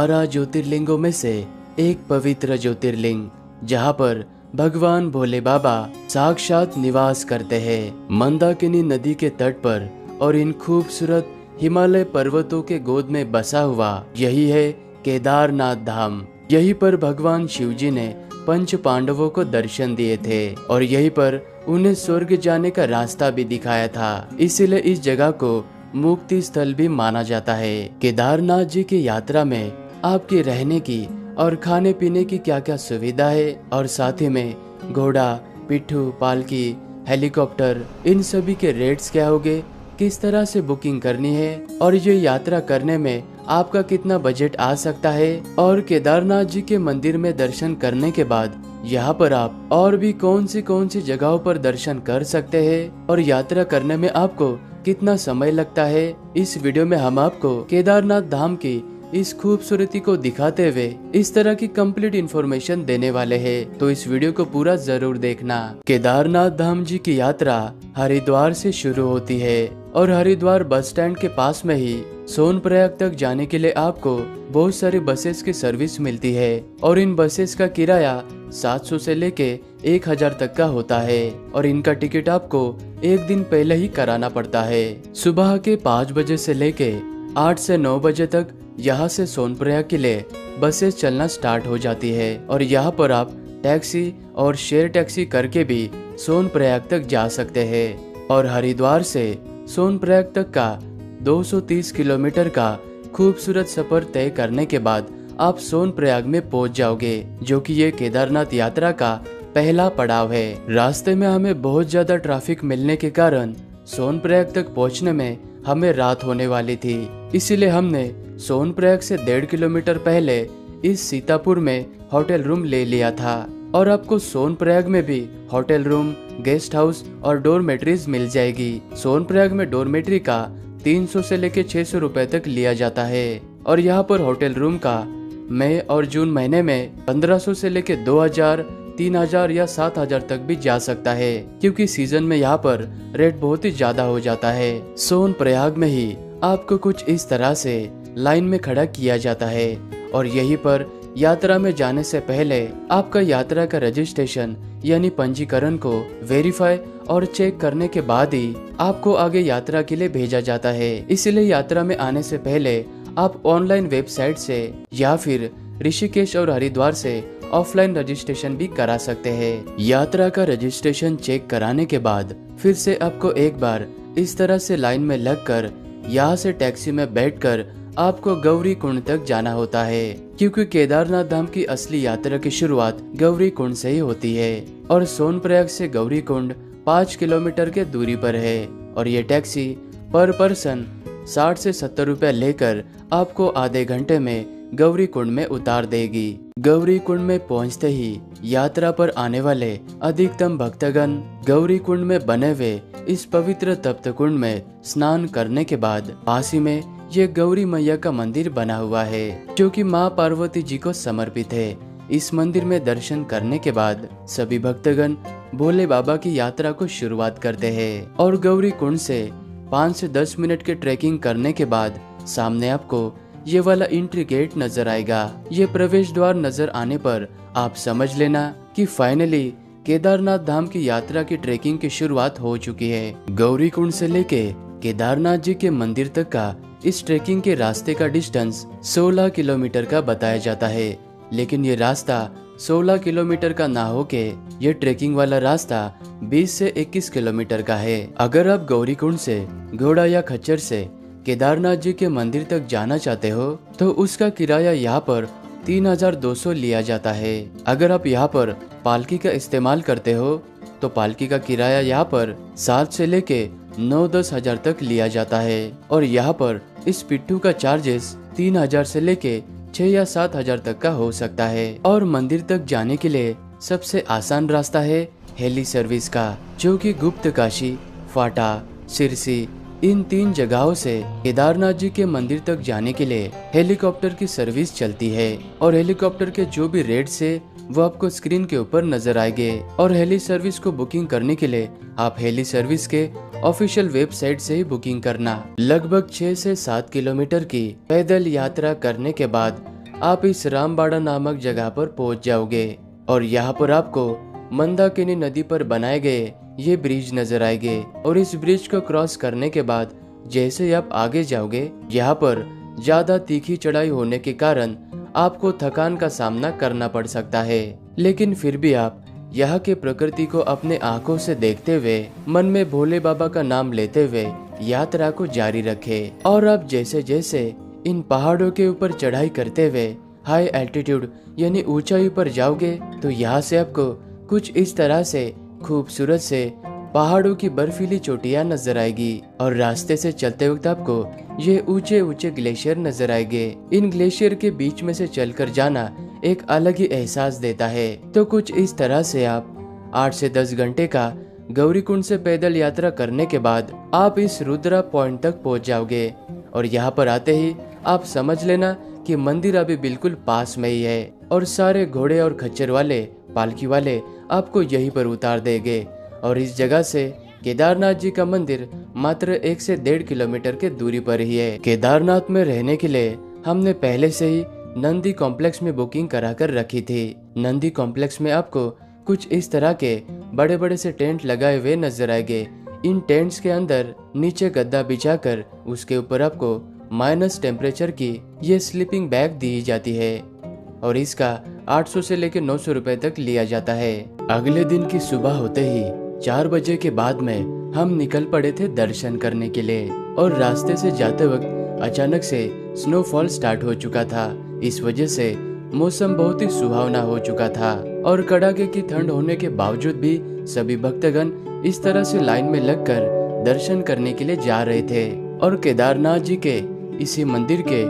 12 ज्योतिर्लिंगों में से एक पवित्र ज्योतिर्लिंग जहां पर भगवान भोले बाबा साक्षात निवास करते हैं। मंदाकिनी नदी के तट पर और इन खूबसूरत हिमालय पर्वतों के गोद में बसा हुआ यही है केदारनाथ धाम। यहीं पर भगवान शिव जी ने पंच पांडवों को दर्शन दिए थे और यहीं पर उन्हें स्वर्ग जाने का रास्ता भी दिखाया था। इसीलिए इस जगह को मुक्ति स्थल भी माना जाता है। केदारनाथ जी की यात्रा में आपके रहने की और खाने पीने की क्या क्या सुविधा है और साथ ही में घोड़ा, पिट्ठू, पालकी, हेलीकॉप्टर, इन सभी के रेट्स क्या होंगे, किस तरह से बुकिंग करनी है और ये यात्रा करने में आपका कितना बजट आ सकता है और केदारनाथ जी के मंदिर में दर्शन करने के बाद यहाँ पर आप और भी कौन सी जगहों पर दर्शन कर सकते हैं और यात्रा करने में आपको कितना समय लगता है, इस वीडियो में हम आपको केदारनाथ धाम की इस खूबसूरती को दिखाते हुए इस तरह की कंप्लीट इन्फॉर्मेशन देने वाले हैं। तो इस वीडियो को पूरा जरूर देखना। केदारनाथ धाम जी की यात्रा हरिद्वार से शुरू होती है और हरिद्वार बस स्टैंड के पास में ही सोनप्रयाग तक जाने के लिए आपको बहुत सारी बसेस की सर्विस मिलती है और इन बसेस का किराया 700 से लेके 1000 तक का होता है और इनका टिकट आपको एक दिन पहले ही कराना पड़ता है। सुबह के 5 बजे से लेके 8 से 9 बजे तक यहाँ से सोनप्रयाग के लिए बसेस चलना स्टार्ट हो जाती है और यहाँ पर आप टैक्सी और शेयर टैक्सी करके भी सोनप्रयाग तक जा सकते हैं और हरिद्वार से सोनप्रयाग तक का 230 किलोमीटर का खूबसूरत सफर तय करने के बाद आप सोनप्रयाग में पहुंच जाओगे, जो कि ये केदारनाथ यात्रा का पहला पड़ाव है। रास्ते में हमें बहुत ज्यादा ट्रैफिक मिलने के कारण सोनप्रयाग तक पहुंचने में हमें रात होने वाली थी। इसीलिए हमने सोनप्रयाग से 1.5 किलोमीटर पहले इस सीतापुर में होटल रूम ले लिया था और आपको सोनप्रयाग में भी होटल रूम, गेस्ट हाउस और डोरमेट्रीज मिल जाएगी। सोनप्रयाग में डोरमेट्री का 300 से लेके 600 रुपए तक लिया जाता है और यहाँ पर होटल रूम का मई और जून महीने में 1500 से लेके 2000, 3000 या 7000 तक भी जा सकता है, क्योंकि सीजन में यहाँ पर रेट बहुत ही ज्यादा हो जाता है। सोनप्रयाग में ही आपको कुछ इस तरह से लाइन में खड़ा किया जाता है और यहीं पर यात्रा में जाने से पहले आपका यात्रा का रजिस्ट्रेशन यानी पंजीकरण को वेरीफाई और चेक करने के बाद ही आपको आगे यात्रा के लिए भेजा जाता है। इसलिए यात्रा में आने से पहले आप ऑनलाइन वेबसाइट से या फिर ऋषिकेश और हरिद्वार से ऑफलाइन रजिस्ट्रेशन भी करा सकते हैं। यात्रा का रजिस्ट्रेशन चेक कराने के बाद फिर से आपको एक बार इस तरह से लाइन में लगकर यहाँ से टैक्सी में बैठकर आपको गौरी कुंड तक जाना होता है, क्योंकि केदारनाथ धाम की असली यात्रा की शुरुआत गौरी कुंड से ही होती है और सोनप्रयाग से गौरी कुंड 5 किलोमीटर के दूरी पर है और ये टैक्सी पर पर्सन 60 से 70 रुपए लेकर आपको आधे घंटे में गौरी कुंड में उतार देगी। गौरी कुंड में पहुंचते ही यात्रा पर आने वाले अधिकतम भक्तगण गौरी कुंड में बने हुए इस पवित्र तप्त कुंड में स्नान करने के बाद पास ही में ये गौरी मैया का मंदिर बना हुआ है, जो कि माँ पार्वती जी को समर्पित है। इस मंदिर में दर्शन करने के बाद सभी भक्तगण भोले बाबा की यात्रा को शुरुआत करते हैं और गौरी कुंड से 5 से 10 मिनट के ट्रैकिंग करने के बाद सामने आपको ये वाला एंट्री गेट नजर आएगा। ये प्रवेश द्वार नजर आने पर आप समझ लेना कि फाइनली केदारनाथ धाम की यात्रा की ट्रैकिंग की शुरुआत हो चुकी है। गौरी कुंड से लेके केदारनाथ जी के मंदिर तक का इस ट्रैकिंग के रास्ते का डिस्टेंस 16 किलोमीटर का बताया जाता है, लेकिन ये रास्ता 16 किलोमीटर का ना होके ये ट्रैकिंग वाला रास्ता 20 से 21 किलोमीटर का है। अगर आप गौरी कुंड से घोड़ा या खच्चर से केदारनाथ जी के मंदिर तक जाना चाहते हो तो उसका किराया यहाँ पर 3200 लिया जाता है। अगर आप यहाँ पर पालकी का इस्तेमाल करते हो तो पालकी का किराया यहाँ पर 7 से लेके 9-10 हजार तक लिया जाता है और यहाँ पर इस पिट्ठू का चार्जेस 3000 से लेके 6 या 7 हजार तक का हो सकता है। और मंदिर तक जाने के लिए सबसे आसान रास्ता है हेली सर्विस का, जो कि गुप्त काशी, फाटा, सिरसी इन 3 जगहों से केदारनाथ जी के मंदिर तक जाने के लिए हेलीकॉप्टर की सर्विस चलती है और हेलीकॉप्टर के जो भी रेट्स है वो आपको स्क्रीन के ऊपर नजर आएंगे। और हेली सर्विस को बुकिंग करने के लिए आप हेली सर्विस के ऑफिशियल वेबसाइट से ही बुकिंग करना। लगभग 6 से 7 किलोमीटर की पैदल यात्रा करने के बाद आप इस रामबाड़ा नामक जगह पर पहुंच जाओगे और यहाँ पर आपको मंदाकिनी नदी पर बनाए गए ये ब्रिज नजर आएंगे। और इस ब्रिज को क्रॉस करने के बाद जैसे ही आप आगे जाओगे, यहाँ पर ज्यादा तीखी चढ़ाई होने के कारण आपको थकान का सामना करना पड़ सकता है, लेकिन फिर भी आप यहाँ के प्रकृति को अपने आंखों से देखते हुए मन में भोले बाबा का नाम लेते हुए यात्रा को जारी रखें। और आप जैसे जैसे इन पहाड़ों के ऊपर चढ़ाई करते हुए हाई एल्टीट्यूड यानी ऊंचाई पर जाओगे, तो यहाँ से आपको कुछ इस तरह से खूबसूरत से पहाड़ों की बर्फीली चोटियां नजर आएगी और रास्ते से चलते वक्त आपको ये ऊंचे ऊंचे ग्लेशियर नजर आएंगे। इन ग्लेशियर के बीच में से चलकर जाना एक अलग ही एहसास देता है। तो कुछ इस तरह से आप 8 से 10 घंटे का गौरीकुंड से पैदल यात्रा करने के बाद आप इस रुद्रा पॉइंट तक पहुंच जाओगे। और यहाँ पर आते ही आप समझ लेना कि मंदिर अभी बिल्कुल पास में ही है और सारे घोड़े और खच्चर वाले, पालकी वाले आपको यहीं पर उतार देंगे। और इस जगह से केदारनाथ जी का मंदिर मात्र 1 से 1.5 किलोमीटर के दूरी पर ही है। केदारनाथ में रहने के लिए हमने पहले से ही नंदी कॉम्प्लेक्स में बुकिंग करा कर रखी थी। नंदी कॉम्प्लेक्स में आपको कुछ इस तरह के बड़े बड़े से टेंट लगाए हुए नजर आएंगे। इन टेंट्स के अंदर नीचे गद्दा बिछाकर उसके ऊपर आपको माइनस टेम्परेचर की ये स्लीपिंग बैग दी जाती है और इसका 800 से लेकर 900 रुपए तक लिया जाता है। अगले दिन की सुबह होते ही 4 बजे के बाद में हम निकल पड़े थे दर्शन करने के लिए। और रास्ते से जाते वक्त अचानक से स्नोफॉल स्टार्ट हो चुका था। इस वजह से मौसम बहुत ही सुहावना हो चुका था और कड़ाके की ठंड होने के बावजूद भी सभी भक्तगण इस तरह से लाइन में लगकर दर्शन करने के लिए जा रहे थे। और केदारनाथ जी के इसी मंदिर के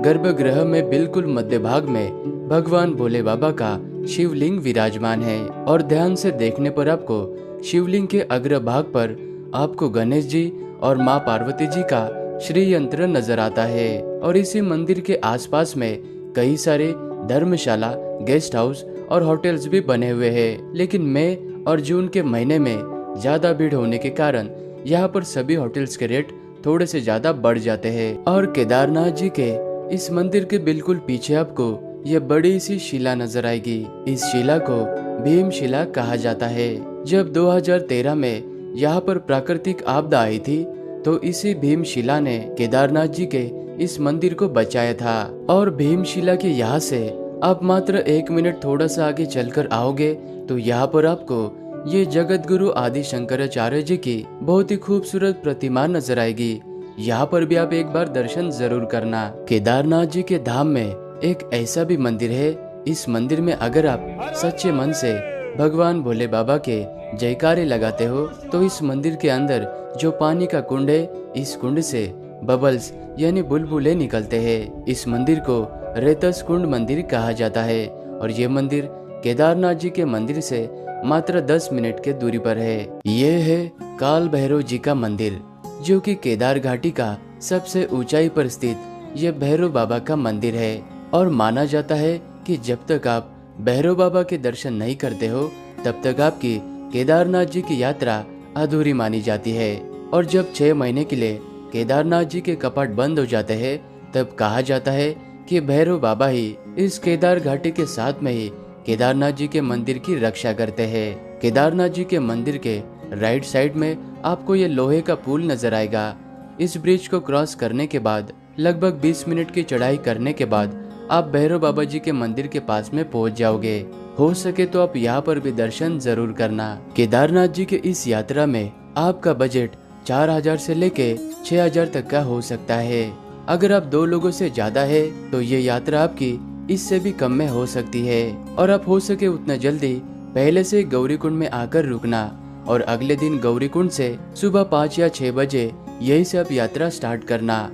गर्भगृह में बिल्कुल मध्य भाग में भगवान भोले बाबा का शिवलिंग विराजमान है। और ध्यान से देखने पर आपको शिवलिंग के अग्र भाग पर आपको गणेश जी और माँ पार्वती जी का श्री यंत्र नजर आता है। और इसी मंदिर के आसपास में कई सारे धर्मशाला, गेस्ट हाउस और होटल्स भी बने हुए हैं। लेकिन मई और जून के महीने में ज्यादा भीड़ होने के कारण यहाँ पर सभी होटल्स के रेट थोड़े से ज्यादा बढ़ जाते हैं। और केदारनाथ जी के इस मंदिर के बिल्कुल पीछे आपको ये बड़ी सी शिला नजर आएगी। इस शिला को भीम शिला कहा जाता है। जब 2013 में यहाँ पर प्राकृतिक आपदा आई थी तो इसी भीम शिला ने केदारनाथ जी के इस मंदिर को बचाया था। और भीम शिला के यहाँ से आप मात्र 1 मिनट थोड़ा सा आगे चलकर आओगे तो यहाँ पर आपको ये जगत गुरु आदि शंकराचार्य जी की बहुत ही खूबसूरत प्रतिमा नजर आएगी। यहाँ पर भी आप एक बार दर्शन जरूर करना। केदारनाथ जी के धाम में एक ऐसा भी मंदिर है, इस मंदिर में अगर आप सच्चे मन से भगवान भोले बाबा के जयकारे लगाते हो तो इस मंदिर के अंदर जो पानी का कुंड है, इस कुंड से बबल्स यानी बुलबुले निकलते हैं। इस मंदिर को रेतस कुंड मंदिर कहा जाता है और ये मंदिर केदारनाथ जी के मंदिर से मात्र 10 मिनट के दूरी पर है। ये है काल भैरव जी का मंदिर, जो कि केदार घाटी का सबसे ऊंचाई पर स्थित ये भैरव बाबा का मंदिर है। और माना जाता है कि जब तक आप भैरव बाबा के दर्शन नहीं करते हो तब तक आपकी केदारनाथ जी की यात्रा अधूरी मानी जाती है। और जब 6 महीने के लिए केदारनाथ जी के कपाट बंद हो जाते हैं तब कहा जाता है कि भैरव बाबा ही इस केदार घाटी के साथ में ही केदारनाथ जी के मंदिर की रक्षा करते हैं। केदारनाथ जी के मंदिर के राइट साइड में आपको ये लोहे का पुल नजर आएगा। इस ब्रिज को क्रॉस करने के बाद लगभग 20 मिनट की चढ़ाई करने के बाद आप भैरव बाबा जी के मंदिर के पास में पहुंच जाओगे। हो सके तो आप यहाँ पर भी दर्शन जरूर करना। केदारनाथ जी के इस यात्रा में आपका बजट 4000 से लेके 6000 तक का हो सकता है। अगर आप 2 लोगों से ज्यादा है तो ये यात्रा आपकी इससे भी कम में हो सकती है। और आप हो सके उतना जल्दी पहले से गौरीकुंड में आकर रुकना और अगले दिन गौरीकुंड से सुबह 5 या 6 बजे यही से आप यात्रा स्टार्ट करना।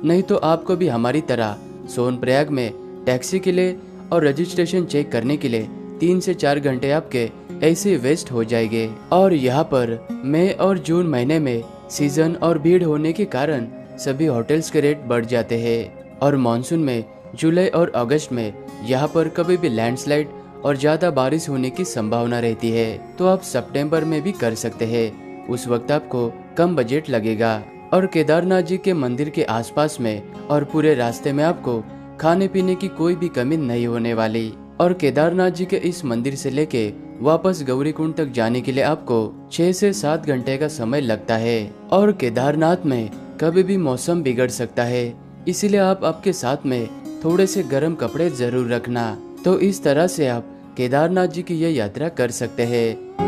नहीं तो आपको भी हमारी तरह सोनप्रयाग में टैक्सी के लिए और रजिस्ट्रेशन चेक करने के लिए 3 से 4 घंटे आपके ऐसे वेस्ट हो जाएंगे। और यहाँ पर मई और जून महीने में सीजन और भीड़ होने के कारण सभी होटल्स के रेट बढ़ जाते हैं। और मानसून में जुलाई और अगस्त में यहाँ पर कभी भी लैंडस्लाइड और ज्यादा बारिश होने की संभावना रहती है, तो आप सितंबर में भी कर सकते हैं। उस वक्त आपको कम बजट लगेगा। और केदारनाथ जी के मंदिर के आसपास में और पूरे रास्ते में आपको खाने पीने की कोई भी कमी नहीं होने वाली। और केदारनाथ जी के इस मंदिर से लेके वापस गौरीकुंड तक जाने के लिए आपको 6 से 7 घंटे का समय लगता है। और केदारनाथ में कभी भी मौसम बिगड़ सकता है, इसीलिए आप आपके साथ में थोड़े से गर्म कपड़े जरूर रखना। तो इस तरह से आप केदारनाथ जी की यह यात्रा कर सकते हैं।